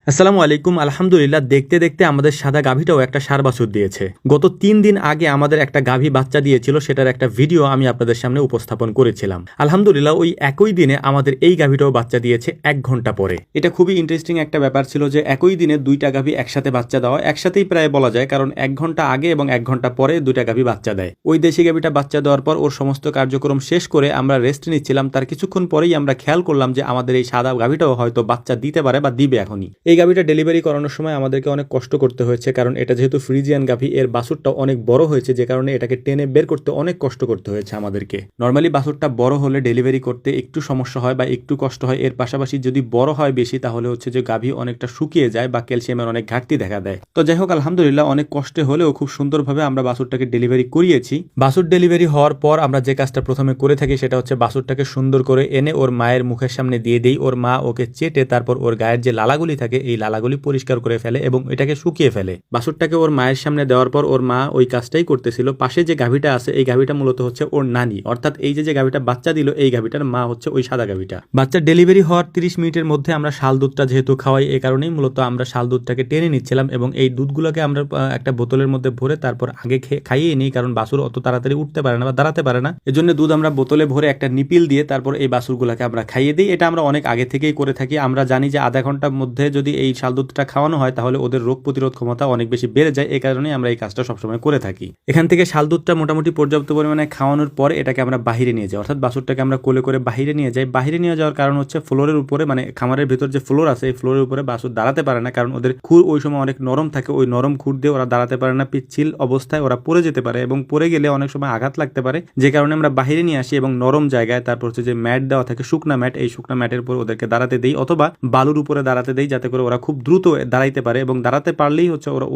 আসসালামু আলাইকুম। আলহামদুলিল্লাহ, দেখতে দেখতে আমাদের সাদা গাভীটাও একটা ষাঁড় বাছুর দিয়েছে। গত ৩ দিন আগে আমাদের একটা গাভী বাচ্চা দিয়েছিল, সেটার একটা ভিডিও আমি আপনাদের সামনে উপস্থাপন করেছিলাম। আলহামদুলিল্লাহ, ওই একই দিনে আমাদের এই গাভীটাও বাচ্চা দিয়েছে ১ ঘন্টা পরে। এটা খুবই ইন্টারেস্টিং একটা ব্যাপার ছিল যে একই দিনে দুইটা গাভী একসাথে বাচ্চা দেওয়া, একসাথেই প্রায় বলা যায়, কারণ ১ ঘন্টা আগে এবং ১ ঘন্টা পরে দুইটা গাভী বাচ্চা দেয়। ওই দেশি গাভীটা বাচ্চা দেওয়ার পর ওর সমস্ত কার্যক্রম শেষ করে আমরা রেস্ট নিচ্ছিলাম, তার কিছুক্ষণ পরেই আমরা খেয়াল করলাম যে আমাদের এই সাদা গাভীটাও হয়তো বাচ্চা দিতে পারে বা দিবে এখনই। এই গাভীটা ডেলিভারি করানোর সময় আমাদেরকে অনেক কষ্ট করতে হয়েছে, কারণ এটা যেহেতু ফ্রিজিয়ান গাভী, এর বাছুরটাও অনেক বড় হয়েছে, যে কারণে এটাকে টেনে বের করতে অনেক কষ্ট করতে হয়েছে আমাদেরকে। নর্মালি বাছুরটা বড় হলে ডেলিভারি করতে একটু সমস্যা হয় বা একটু কষ্ট হয়, এর পাশাপাশি যদি বড় হয় বেশি তাহলে হচ্ছে যে গাভী অনেকটা শুকিয়ে যায় বা ক্যালসিয়ামের অনেক ঘাটতি দেখা দেয়। তো যাই হোক, আলহামদুলিল্লাহ, অনেক কষ্টে হলেও খুব সুন্দরভাবে আমরা বাছুরটাকে ডেলিভারি করিয়েছি। বাছুর ডেলিভারি হওয়ার পর আমরা যে কাজটা প্রথমে করে থাকি সেটা হচ্ছে বাছুরটাকে সুন্দর করে এনে ওর মায়ের মুখের সামনে দিয়ে দেই। ওর মা ওকে চেটে তারপর ওর গায়ের যে লালাগুলি থাকে এই লালাগুলি পরিষ্কার করে ফেলে এবং এটাকে শুকিয়ে ফেলে। বাছুরটাকে ওর মায়ের সামনে দেওয়ার পর ওর মা ওই কাজটাই করতেছিল। পাশে যে গাভীটা আছে এই গাভীটা মূলত হচ্ছে ওর নানি, অর্থাৎ এই যে গাভীটা বাচ্চা দিল এই গাভীটার মা হচ্ছে ওই সাদা গাভীটা। বাচ্চা ডেলিভারি হওয়ার 30 মিনিটের মধ্যে আমরা শাল দুধটা যেহেতু খাওয়াই, এই কারণেই মূলত আমরা শাল দুধটাকে টেনে নিচ্ছিলাম এবং এই দুধগুলোকে আমরা একটা বোতলের মধ্যে ভরে তারপর আগে খাইয়ে নিই, কারণ বাছুর অত তাড়াতাড়ি উঠতে পারে না বা দাঁড়াতে পারে না। এজন্য দুধ আমরা বোতলে ভরে একটা নিপিল দিয়ে তারপর এই বাছুরগুলোকে আমরা খাইয়ে দিই। এটা আমরা অনেক আগে থেকেই করে থাকি। আমরা জানি যে আধা ঘন্টার মধ্যে যদি এই শাল দুধটা খাওয়ানো হয় তাহলে ওদের রোগ প্রতিরোধ ক্ষমতা অনেক বেশি বেড়ে যায়, এই কারণে আমরা এই কাজটা সবসময় করে থাকি। এখান থেকে শাল দুধটা মোটামুটি পর্যাপ্ত পরিমাণে খাওয়ানোর পর এটাকে আমরা বাহিরে নিয়ে যাই, অর্থাৎ বাছুরটাকে আমরা কোলে করে বাহিরে নিয়ে যাই। বাহিরে নিয়ে যাওয়ার কারণ হচ্ছে ফ্লোরের উপরে, মানে খামারের ভিতর যে ফ্লোর আছে এই ফ্লোরের উপরে বাছুর দাঁড়াতে পারে না, কারণ ওদের খুর ওই সময় অনেক নরম থাকে। ওই নরম খুর দিয়ে ওরা দাঁড়াতে পারে না, পিচ্ছিল অবস্থায় ওরা পড়ে যেতে পারে এবং পড়ে গেলে অনেক সময় আঘাত লাগতে পারে, যে কারণে আমরা বাহিরে নিয়ে আসি এবং নরম জায়গায় তারপর হচ্ছে যে ম্যাট দেওয়া থাকে, শুকনা ম্যাট, এই শুকনা ম্যাটের উপর ওদেরকে দাঁড়াতে দেই অথবা বালুর উপরে দাঁড়াতে দেই, যাতে করে ওরা খুব দ্রুত দাঁড়াইতে পারে এবং দাঁড়াতে পারলেই হচ্ছে ওরা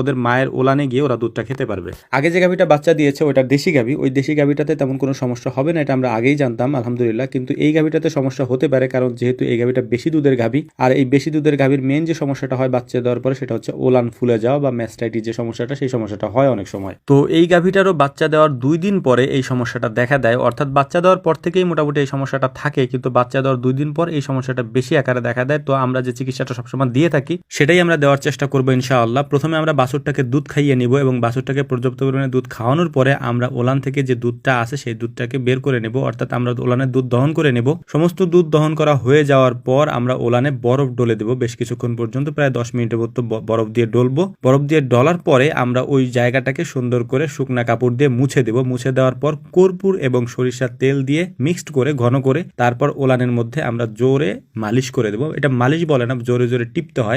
ওদের মায়ের ওলানে গিয়ে ওরা দুধটা খেতে পারবে। আগে যে গাভীটা বাচ্চা দিয়েছে ওইটা দেশি গাভী, ওই দেশি গাভীটাতে তেমন কোনো সমস্যা হবে না, এটা আমরা আগেই জানতাম আলহামদুলিল্লাহ। কিন্তু এই গাভীটাতে সমস্যা হতে পারে, কারণ যেহেতু এই গাভীটা বেশি দুধের গাভী, আর এই বেশি দুধের গাভীর মেন যে সমস্যাটা হয় বাচ্চা দেওয়ার পরে সেটা হচ্ছে ওলান ফুলে যাওয়া বা ম্যাস্টাইটিস যে সমস্যাটা, সেই সমস্যাটা হয় অনেক সময়। তো এই গাভীটারও বাচ্চা দেওয়ার 2 দিন পরে এই সমস্যাটা দেখা দেয়, অর্থাৎ বাচ্চা দেওয়ার পর থেকেই মোটামুটি এই সমস্যাটা থাকে, কিন্তু বাচ্চা দেওয়ার 2 দিন পর এই সমস্যাটা বেশি আকারে দেখা দেয়। তো আমরা যে চিকিৎসাটা সবসময় দিয়ে থাকি সেটাই আমরা দেওয়ার চেষ্টা করবো ইনশাআল্লাহ। প্রথমে আমরা বাছুরটাকে দুধ খাইয়ে নিব এবং বাছুরটাকে পর্যাপ্ত পরিমাণে দুধ খাওয়ানোর পরে আমরা ওলান থেকে যে দুধটা আছে সেই দুধটাকে বের করে নেব, অর্থাৎ আমরা ওলানের দুধ দহন করে নেব। সমস্ত দুধ দহন করা হয়ে যাওয়ার পর আমরা ওলানে বরফ ডলে দেব বেশ কিছুক্ষণ পর্যন্ত, প্রায় 10 মিনিটের মতো বরফ দিয়ে ডলবো। বরফ দিয়ে ডলার পরে আমরা ওই জায়গাটাকে সুন্দর করে শুকনা কাপড় দিয়ে মুছে দেব। মুছে দেওয়ার পর কর্পূর এবং সরিষার তেল দিয়ে মিক্সড করে ঘন করে তারপর ওলানের মধ্যে আমরা জোরে মালিশ করে দেব। এটা মালিশ বলে না, জোরে জোরে টিপতে হয়,